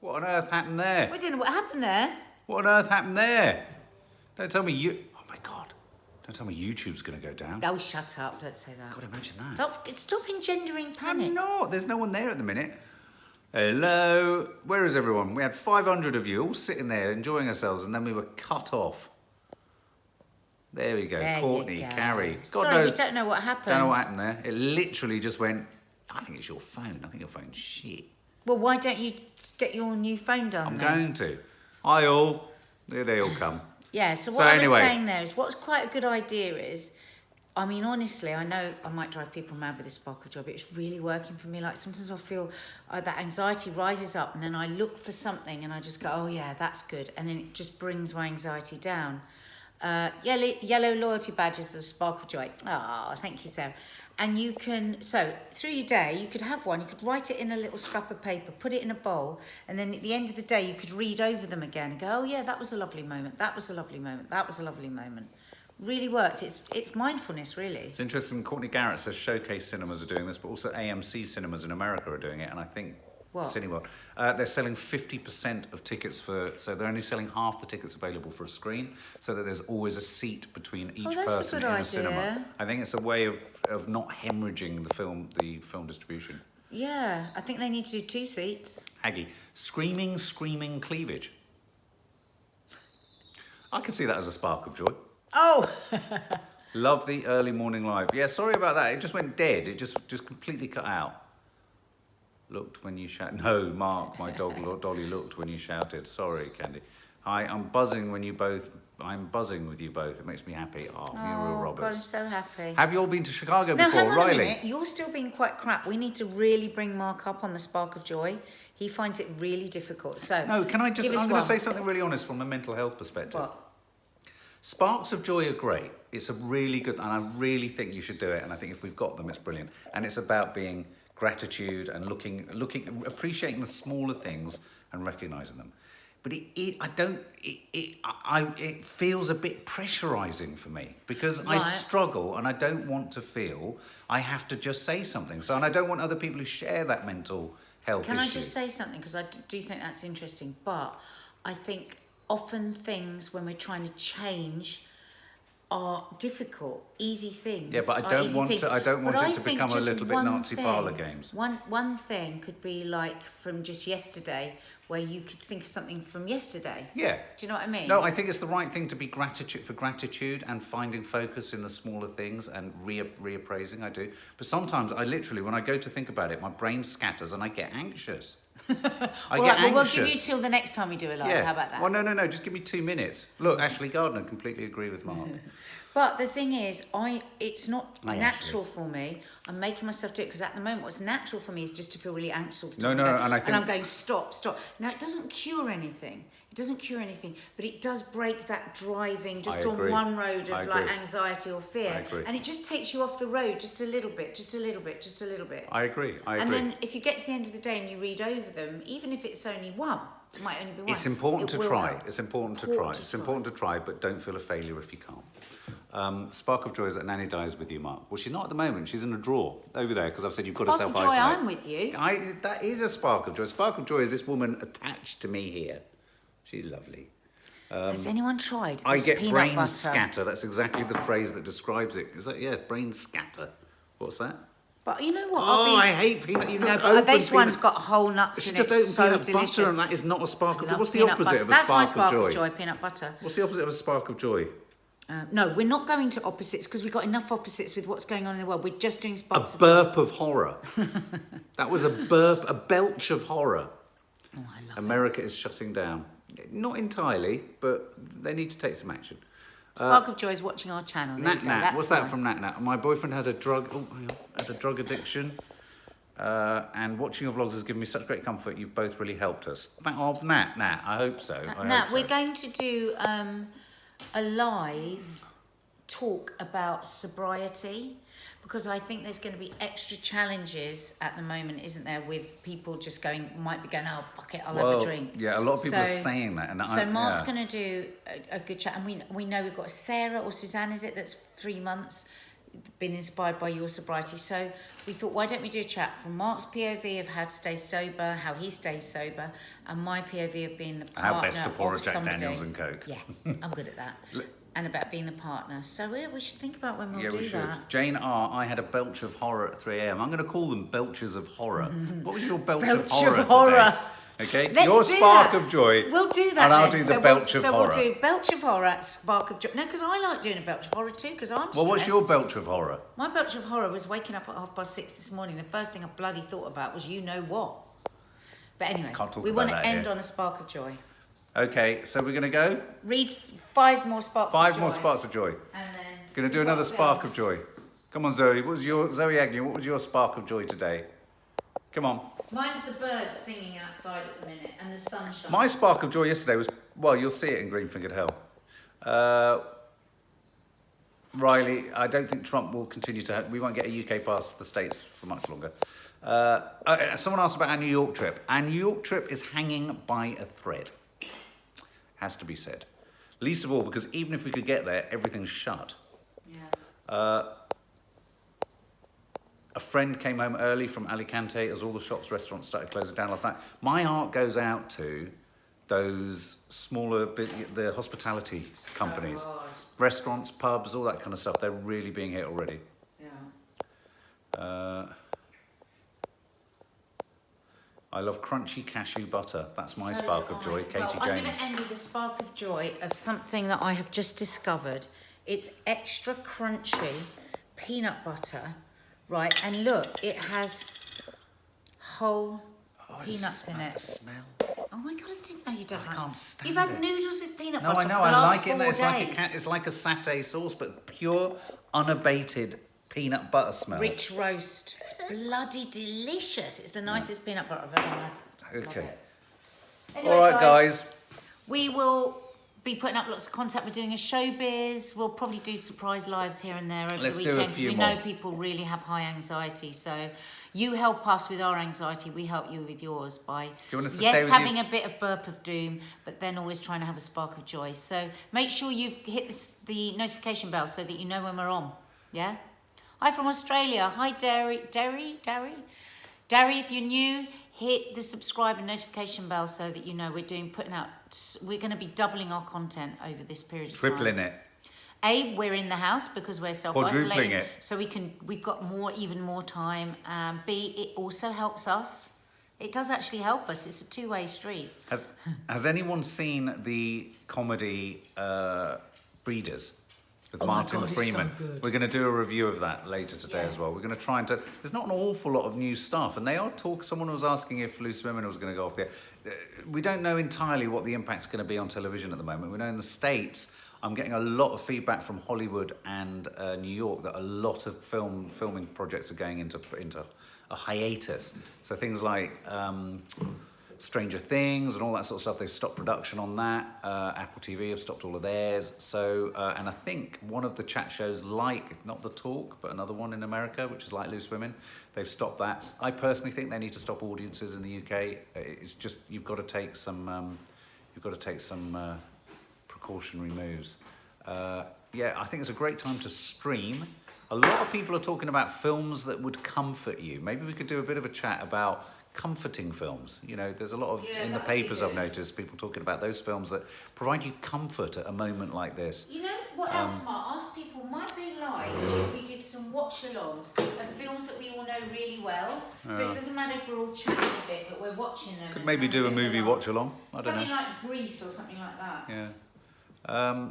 What on earth happened there? I don't know what happened there. What on earth happened there? Don't tell me you... Oh, my God. Don't tell me YouTube's going to go down. Oh, shut up. Don't say that. God, imagine that. Stop engendering panic. I'm not. There's no one there at the minute. Hello. Where is everyone? We had 500 of you all sitting there enjoying ourselves, and then we were cut off. There we go. There Courtney, you go. Carrie. God Sorry, knows, we don't know what happened. don't know what happened there. It literally just went, I think it's your phone. I think your phone's shit. Well, why don't you get your new phone done I'm then? going to. Hi all. There they all come. Yeah, so what I was saying there is what's quite a good idea is, I mean, honestly, I know I might drive people mad with this spark of joy, but it's really working for me. Like sometimes I feel that anxiety rises up and then I look for something and I just go, oh yeah, that's good. And then it just brings my anxiety down. Yellow loyalty badges are a spark of joy. Oh, thank you, Sarah. And you can, so through your day, you could have one, you could write it in a little scrap of paper, put it in a bowl, and then at the end of the day, you could read over them again and go, oh yeah, that was a lovely moment, that was a lovely moment, that was a lovely moment. Really works. It's mindfulness, really. It's interesting. Courtney Garrett says Showcase Cinemas are doing this, but also AMC Cinemas in America are doing it, and I think Cineworld. They're selling 50% of tickets so they're only selling half the tickets available for a screen, so that there's always a seat between each person in a cinema. I think it's a way of not hemorrhaging the film distribution. Yeah, I think they need to do 2 seats. Haggy, screaming cleavage. I could see that as a spark of joy. Oh! Love the early morning live. Yeah, sorry about that. It just went dead. It just completely cut out. Looked when you shouted. No, Mark, my dog Dolly looked when you shouted. Sorry, Candy. Hi, I'm buzzing with you both. It makes me happy. Oh, Muriel Roberts. God, I'm so happy. Have you all been to Chicago now, before, hang on Riley? a minute. You're still being quite crap. We need to really bring Mark up on the spark of joy. He finds it really difficult. So no, can I just? I'm going to say something really honest from a mental health perspective. What? Sparks of joy are great. It's a really good, and I really think you should do it. And I think if we've got them, it's brilliant. And it's about being gratitude and appreciating the smaller things and recognizing them. But it feels a bit pressurizing for me because I struggle and I don't want to feel I have to just say something. And I don't want other people who share that mental health issue. Can I just say something? Because I do think that's interesting. But I think often things when we're trying to change are difficult, easy things. Yeah, but I don't want it to become a little bit Nazi parlour games. One thing could be like from just yesterday, where you could think of something from yesterday. Yeah. Do you know what I mean? No, I think it's the right thing to be gratitude and finding focus in the smaller things and reappraising. I do, but sometimes I literally, when I go to think about it, my brain scatters and I get anxious. We'll give you till the next time we do a live. Yeah. How about that? Well, no. Just give me 2 minutes. Look, Ashley Gardner, completely agree with Mark. But the thing is, it's not natural for me. I'm making myself do it because at the moment, what's natural for me is just to feel really anxious all the time. And I'm going stop. Now it doesn't cure anything. But it does break that driving just on one road of like anxiety or fear. And it just takes you off the road just a little bit. I agree. And then if you get to the end of the day and you read over them, even if it's only one, it might only be one. It's important to try. It's important to try, but don't feel a failure if you can't. Spark of joy is that Nanny dies with you, Mark. Well, she's not at the moment. She's in a drawer over there because I've said you've got to self-isolate. Spark of joy, I'm with you. That is a spark of joy. Spark of joy is this woman attached to me here. She's lovely. Has anyone tried this I get peanut brain butter? scatter. That's exactly the phrase that describes it. Is that, yeah, brain scatter. What's that? But you know what? I hate peanut. This one's got whole nuts in it. Just so open peanut delicious. butter, and that is not a spark of joy. What's the peanut opposite butter. of a That's spark my spark of joy? Peanut butter. What's the opposite of a spark of joy? No, we're not going to opposites because we've got enough opposites with what's going on in the world. We're just doing sparks of joy. A burp of horror. That was a burp, a belch of horror. Oh, I love America is shutting down. Not entirely, but they need to take some action. Spark of Joy is watching our channel. Nat. What's that from Nat? My boyfriend had a drug addiction. And watching your vlogs has given me such great comfort. You've both really helped us. Nat, I hope so. We're going to do a live talk about sobriety because I think there's going to be extra challenges at the moment, isn't there, with people just might be going, oh, fuck it, I'll have a drink. Yeah, a lot of people are saying that. And Mark's going to do a good chat. And we know we've got Sarah or Suzanne, is it, that's 3 months. been inspired by your sobriety. So we thought, why don't we do a chat from Mark's POV of how to stay sober, how he stays sober, and my POV of being the partner How best to pour a of Jack somebody. Daniels and Coke. Yeah, I'm good at that. And about being the partner. So we should think about when we'll Yeah, do we should. that. Jane R., I had a belch of horror at 3 a.m. I'm going to call them belches of horror. What was your belch of horror today? Okay, Let's your do spark that. of joy. We'll do that. And I'll then. do the belch of horror. So we'll do belch of horror, spark of joy. No, because I like doing a belch of horror too, because I'm stressed. Well, what's your belch of horror? My belch of horror was waking up at 6:30 this morning. The first thing I bloody thought about was you know what. But anyway, we want to end on a spark of joy. Okay, so we're going to go? Read 5 more sparks of joy. 5 more sparks of joy. And then... Going to do another spark of joy. Come on, Zoe. Zoe Agnew, what was your spark of joy today? Come on. Mine's the birds singing outside at the minute and the sunshine. My spark of joy yesterday was, well, you'll see it in Green-Fingered Hell. Riley, I don't think Trump will continue to... We won't get a UK pass to the States for much longer. Someone asked about our New York trip. Our New York trip is hanging by a thread. Has to be said. Least of all, because even if we could get there, everything's shut. Yeah. A friend came home early from Alicante as all the shops, restaurants started closing down last night. My heart goes out to those smaller, the hospitality companies. So hard. Restaurants, pubs, all that kind of stuff. They're really being hit already. Yeah. I love crunchy cashew butter. That's my spark of joy, Katie James. I'm going to end with a spark of joy of something that I have just discovered. It's extra crunchy peanut butter, right? And look, it has whole peanuts in it. Smell. Oh my God, I didn't know you don't I like can't it. stand You've had it. noodles with peanut No, butter I know. for the I last like it. 4 It's days. it's like a satay sauce, but pure, unabated peanut butter smell. Rich roast. It's bloody delicious. It's the nicest peanut butter I've ever had. Okay. Anyway, All right, guys. We will be putting up lots of content. We're doing a showbiz. We'll probably do surprise lives here and there over Let's the do a weekend. few We more. know people really have high anxiety. So you help us with our anxiety. We help you with yours by, you want us to stay yes, with having you? a bit of burp of doom, but then always trying to have a spark of joy. So make sure you've hit the notification bell so that you know when we're on. Yeah? Hi from Australia. Hi, Derry, if you're new, hit the subscribe and notification bell so that you know we're we're going to be doubling our content over this period of time. Tripling it. A, we're in the house because we're self-isolating. Quadrupling it. So we've got even more time. B, it also helps us. It does actually help us. It's a two-way street. Has anyone seen the comedy Breeders? With Oh my Martin God, it's so Freeman. good. We're going to do a review of that later today as well. We're going to try and... There's not an awful lot of new stuff, and they are someone was asking if Loose Women was going to go off the air. We don't know entirely what the impact's going to be on television at the moment. We know in the States, I'm getting a lot of feedback from Hollywood and New York that a lot of filming projects are going into a hiatus. So things like... Stranger Things and all that sort of stuff, they've stopped production on that. Apple TV have stopped all of theirs. So, and I think one of the chat shows, like, not The Talk, but another one in America, which is like Loose Women, they've stopped that. I personally think they need to stop audiences in the UK. It's just, you've got to take some precautionary moves. Yeah, I think it's a great time to stream. A lot of people are talking about films that would comfort you. Maybe we could do a bit of a chat about comforting films. You know, there's a lot of, in the papers I've noticed, people talking about those films that provide you comfort at a moment like this. You know what else, Mark? Ask people, might they like if we did some watch-alongs of films that we all know really well? So it doesn't matter if we're all chatting a bit, but we're watching them. Could maybe do a movie watch-along. I don't know. Something like Grease or something like that. Yeah.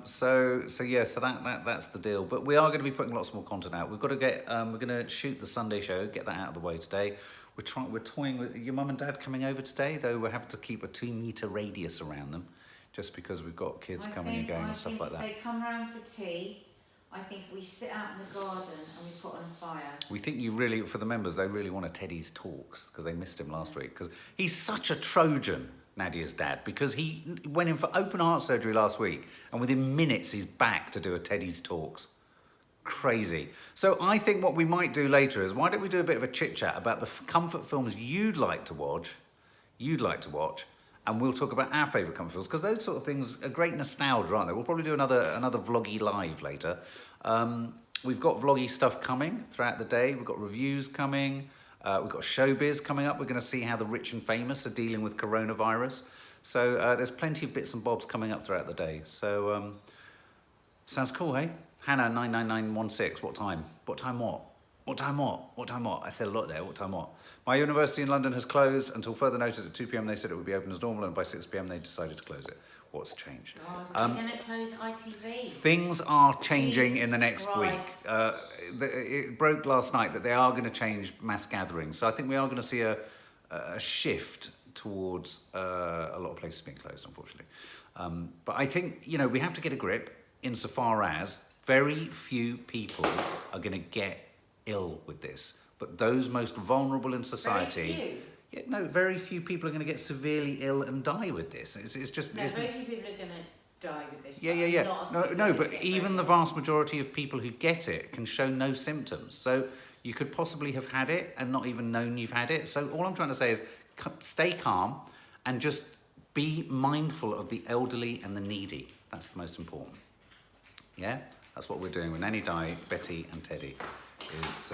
So that's the deal. But we are going to be putting lots more content out. We've got to get. We're going to shoot the Sunday show. Get that out of the way today. We're toying with your mum and dad coming over today, though we have to keep a 2-metre radius around them, just because we've got kids coming and going and stuff like that. If they come round for tea, I think if we sit out in the garden and we put on a fire. We think you really, for the members, they really want a Teddy's Talks because they missed him last week because he's such a Trojan. Nadia's dad, because he went in for open heart surgery last week and within minutes he's back to do a Teddy's Talks. Crazy. So I think what we might do later is, why don't we do a bit of a chit chat about the comfort films you'd like to watch, and we'll talk about our favourite comfort films, because those sort of things are great nostalgia, aren't they? We'll probably do another vloggy live later. we've got vloggy stuff coming throughout the day. We've got reviews coming. We've got showbiz coming up. We're going to see how the rich and famous are dealing with coronavirus. So there's plenty of bits and bobs coming up throughout the day. So sounds cool, hey? Hannah 99916. What time? What time? What? What time? What? What time? What? I said a lot there. What time? What? My university in London has closed until further notice. At 2 p.m. they said it would be open as normal, and by 6 p.m. they decided to close it. What's changed? God, are they going to close ITV? Things are changing in the next Christ. week. It broke last night that they are going to change mass gatherings. So I think we are going to see a shift towards a lot of places being closed, unfortunately. But I think, you know, we have to get a grip insofar as very few people are going to get ill with this. But those most vulnerable in society... Very few? Yeah, no, very few people are going to get severely ill and die with this. It's just... No, very few people are going to die with this. Yeah. No, but even the vast majority of people who get it can show no symptoms. So you could possibly have had it and not even known you've had it. So all I'm trying to say is stay calm and just be mindful of the elderly and the needy. That's the most important. Yeah? That's what we're doing with Nanny Di, Betty and Teddy, is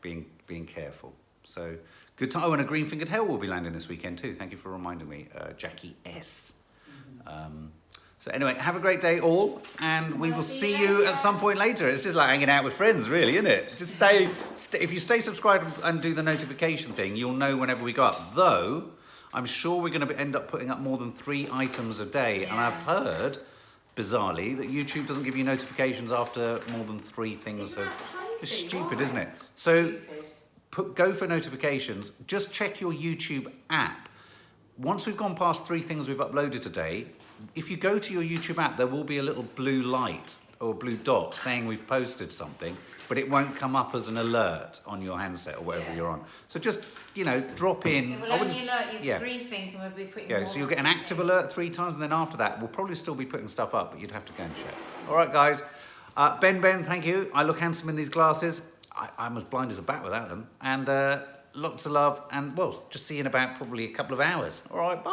being careful. So... good time. Oh, and a green-fingered hell will be landing this weekend too. Thank you for reminding me, Jackie S. So anyway, have a great day all, and we will see you at some point later. It's just like hanging out with friends, really, isn't it? Just stay if you stay subscribed and do the notification thing, you'll know whenever we go up. Though, I'm sure we're going to end up putting up more than 3 items a day, and I've heard, bizarrely, that YouTube doesn't give you notifications after more than 3 things have... It's stupid, isn't it? So... go for notifications. Just check your YouTube app. Once we've gone past 3 things we've uploaded today, if you go to your YouTube app, there will be a little blue light or blue dot saying we've posted something, but it won't come up as an alert on your handset or whatever you're on. So just, you know, drop in. It will only alert you 3 things, and we'll be putting more so you'll get an active alert 3 times, and then after that, we'll probably still be putting stuff up, but you'd have to go and check. All right, guys. Ben, thank you. I look handsome in these glasses. I'm as blind as a bat without them. And lots of love. And, well, just see you in about probably a couple of hours. All right, bye.